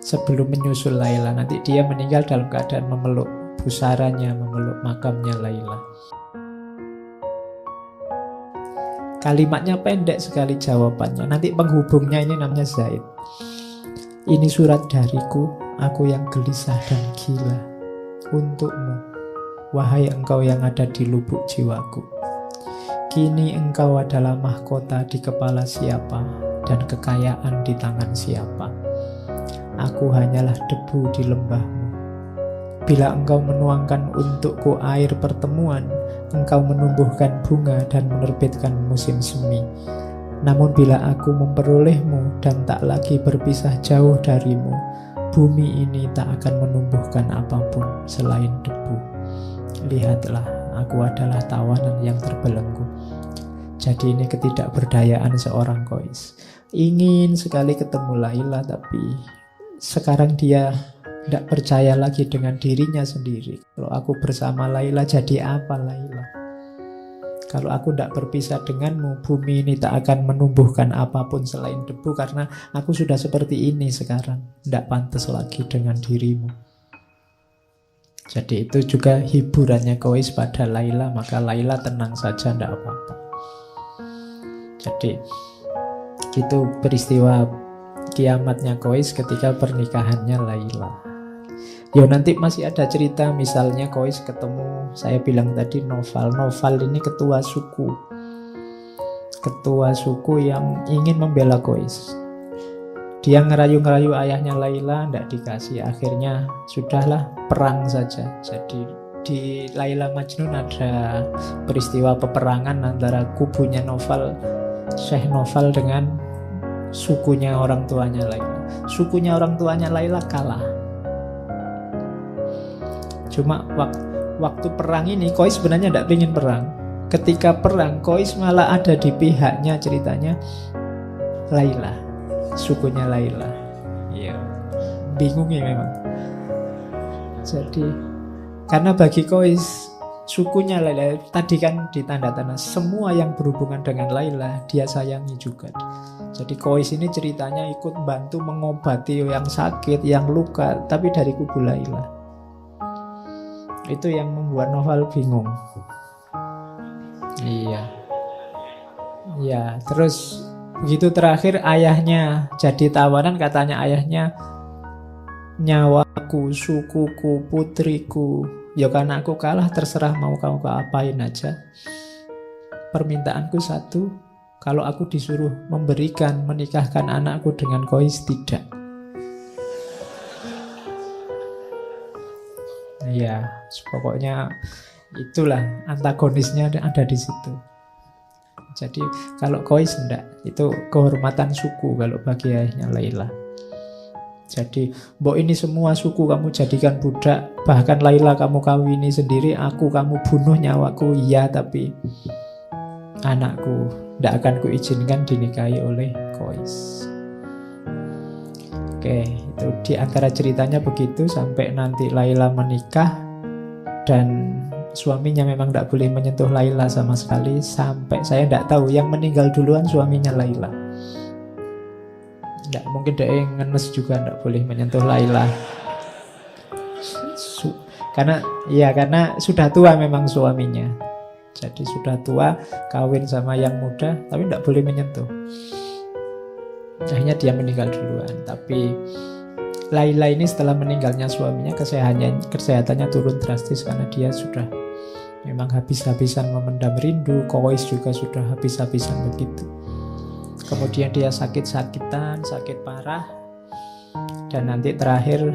sebelum menyusul Laila. Nanti dia meninggal dalam keadaan memeluk pusaranya, memeluk makamnya Laila. Kalimatnya pendek sekali jawabannya. Nanti penghubungnya ini namanya Zaid. Ini surat dariku, aku yang gelisah dan gila. Untukmu, wahai engkau yang ada di lubuk jiwaku. Kini engkau adalah mahkota di kepala siapa dan kekayaan di tangan siapa. Aku hanyalah debu di lembahmu. Bila engkau menuangkan untukku air pertemuan, engkau menumbuhkan bunga dan menerbitkan musim semi. Namun bila aku memperolehmu dan tak lagi berpisah jauh darimu, bumi ini tak akan menumbuhkan apapun selain debu. Lihatlah, aku adalah tawanan yang terbelenggu. Jadi ini ketidakberdayaan seorang Qais. Ingin sekali ketemu Laila, tapi sekarang dia tidak percaya lagi dengan dirinya sendiri. Kalau aku bersama Laila, jadi apa Laila? Kalau aku tidak berpisah denganmu, bumi ini tak akan menumbuhkan apapun selain debu, karena aku sudah seperti ini sekarang. Tidak pantas lagi dengan dirimu. Jadi itu juga hiburannya Qais pada Laila. Maka Laila tenang saja, tidak apa-apa. Jadi itu peristiwa kiamatnya Qais ketika pernikahannya Laila. Ya nanti masih ada cerita, misalnya Qais ketemu, saya bilang tadi Nawfal. Nawfal ini ketua suku. Ketua suku yang ingin membela Qais. Dia ngerayu-ngerayu ayahnya Laila, tidak dikasih. Akhirnya sudahlah, perang saja. Jadi di Laila Majnun ada peristiwa peperangan antara kubunya Nawfal, Syekh Nawfal dengan sukunya orang tuanya Laila. Sukunya orang tuanya Laila kalah. Cuma waktu perang ini Qais sebenarnya tidak ingin perang. Ketika perang Qais malah ada di pihaknya, ceritanya Laila, sukunya Laila. Ya, bingung ya memang. Jadi karena bagi Qais sukunya Laila tadi kan ditanda-tanda semua yang berhubungan dengan Laila dia sayangi juga. Jadi Qais ini ceritanya ikut bantu mengobati yang sakit, yang luka, tapi dari kubu Laila. Itu yang membuat Nawfal bingung. Iya. Ya, terus begitu terakhir ayahnya jadi tawanan, katanya ayahnya, nyawaku, sukuku, putriku, ya karena aku kalah terserah mau kamu apain aja. Permintaanku satu, kalau aku disuruh menikahkan anakku dengan Qais, tidak. Ya, pokoknya itulah antagonisnya ada di situ. Jadi kalau Qais enggak, itu kehormatan suku kalau bagi ayahnya Laila. Jadi, mbok ini semua suku kamu jadikan budak, bahkan Laila kamu kawini sendiri, aku kamu bunuh nyawaku, iya, tapi anakku tidak akan kuizinkan dinikahi oleh Qais. Oke, itu di antara ceritanya begitu sampai nanti Laila menikah dan suaminya memang tidak boleh menyentuh Laila sama sekali, sampai saya tidak tahu yang meninggal duluan suaminya Laila. Tidak mungkin dia ngenes juga tidak boleh menyentuh Laila. Karena sudah tua memang suaminya. Jadi sudah tua, kawin sama yang muda, tapi tidak boleh menyentuh. Akhirnya dia meninggal duluan. Tapi Laila ini setelah meninggalnya suaminya, kesehatannya turun drastis karena dia sudah memang habis-habisan memendam rindu. Qais juga sudah habis-habisan begitu. Kemudian dia sakit-sakitan, sakit parah. Dan nanti terakhir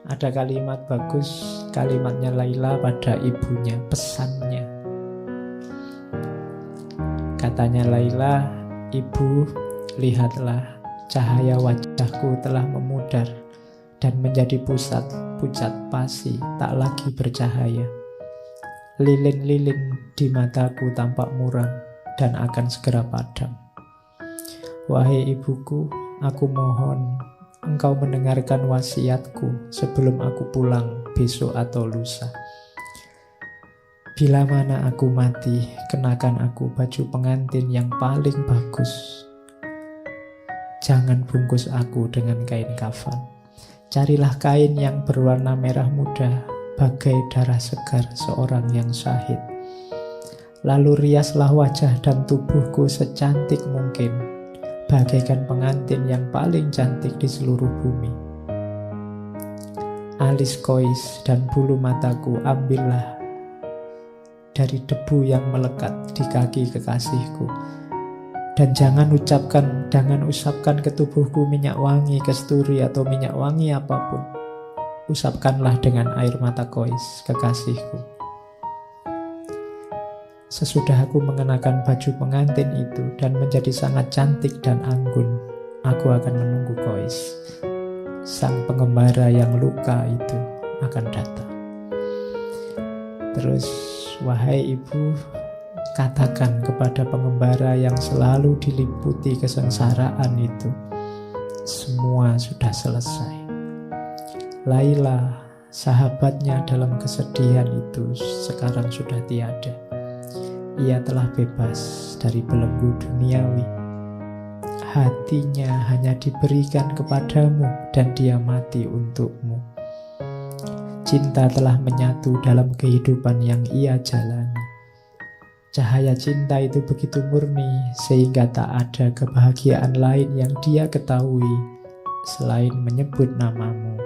ada kalimat bagus, kalimatnya Laila pada ibunya, pesannya. Katanya Laila, ibu, lihatlah, cahaya wajahku telah memudar dan menjadi pucat pasi, tak lagi bercahaya. Lilin-lilin di mataku tampak muram dan akan segera padam. Wahai ibuku, aku mohon engkau mendengarkan wasiatku sebelum aku pulang besok atau lusa. Bila mana aku mati, kenakan aku baju pengantin yang paling bagus. Jangan bungkus aku dengan kain kafan. Carilah kain yang berwarna merah muda, bagai darah segar seorang yang syahid. Lalu riaslah wajah dan tubuhku secantik mungkin, bagaikan pengantin yang paling cantik di seluruh bumi. Alis kois dan bulu mataku ambillah dari debu yang melekat di kaki kekasihku. Dan jangan usapkan ke tubuhku minyak wangi kesturi atau minyak wangi apapun. Usapkanlah dengan air mata kois kekasihku. Sesudah aku mengenakan baju pengantin itu dan menjadi sangat cantik dan anggun, aku akan menunggu kois. Sang pengembara yang luka itu akan datang. Terus, wahai ibu, katakan kepada pengembara yang selalu diliputi kesengsaraan itu, semua sudah selesai. Laila, sahabatnya dalam kesedihan itu, sekarang sudah tiada. Ia telah bebas dari belenggu duniawi. Hatinya hanya diberikan kepadamu dan dia mati untukmu. Cinta telah menyatu dalam kehidupan yang ia jalani. Cahaya cinta itu begitu murni sehingga tak ada kebahagiaan lain yang dia ketahui selain menyebut namamu.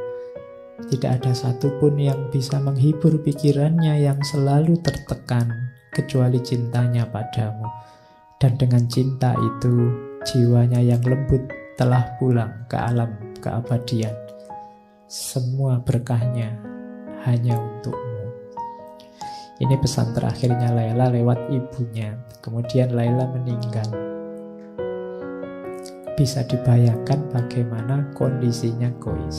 Tidak ada satupun yang bisa menghibur pikirannya yang selalu tertekan kecuali cintanya padamu. Dan dengan cinta itu, jiwanya yang lembut telah pulang ke alam keabadian. Semua berkahnya hanya untukmu. Ini pesan terakhirnya Laila lewat ibunya. Kemudian Laila meninggal. Bisa dibayangkan bagaimana kondisinya Kois.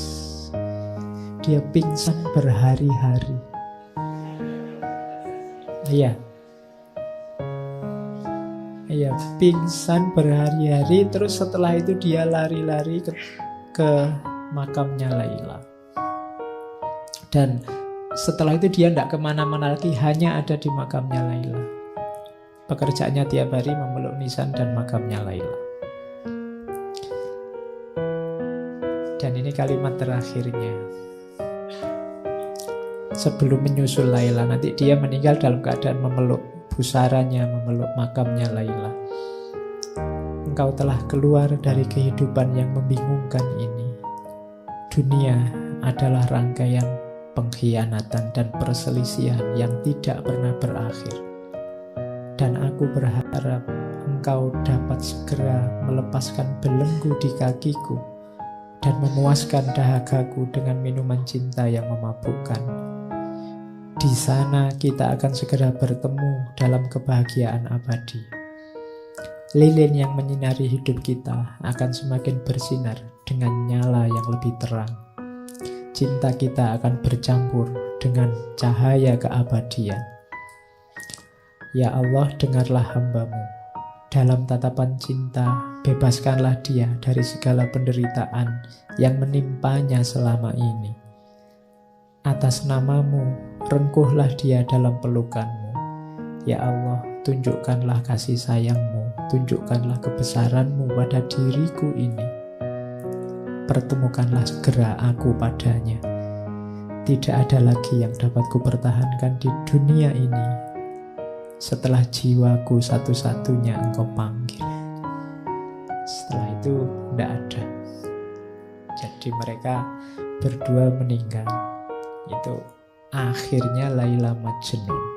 Dia pingsan berhari-hari. Iya, pingsan berhari-hari. Terus setelah itu dia lari-lari ke makamnya Laila. Dan setelah itu dia tidak kemana-mana lagi, hanya ada di makamnya Laila. Pekerjaannya tiap hari memeluk nisan dan makamnya Laila. Dan ini kalimat terakhirnya. Sebelum menyusul Laila, nanti dia meninggal dalam keadaan memeluk pusaranya, memeluk makamnya Laila. Engkau telah keluar dari kehidupan yang membingungkan ini. Dunia adalah rangkaian pengkhianatan dan perselisihan yang tidak pernah berakhir. Dan aku berharap engkau dapat segera melepaskan belenggu di kakiku dan memuaskan dahagaku dengan minuman cinta yang memabukkan. Di sana kita akan segera bertemu dalam kebahagiaan abadi. Lilin yang menyinari hidup kita akan semakin bersinar dengan nyala yang lebih terang. Cinta kita akan bercampur dengan cahaya keabadian. Ya Allah, dengarlah hamba-Mu. Dalam tatapan cinta, bebaskanlah dia dari segala penderitaan yang menimpanya selama ini. Atas nama-Mu, rengkuhlah dia dalam pelukan-Mu. Ya Allah, tunjukkanlah kasih sayang-Mu, tunjukkanlah kebesaran-Mu pada diriku ini. Pertemukanlah segera aku padanya. Tidak ada lagi yang dapat kupertahankan di dunia ini setelah jiwaku satu-satunya Engkau panggil. Setelah itu tidak ada. Jadi mereka berdua meninggal. Itu akhirnya Laila Majnun.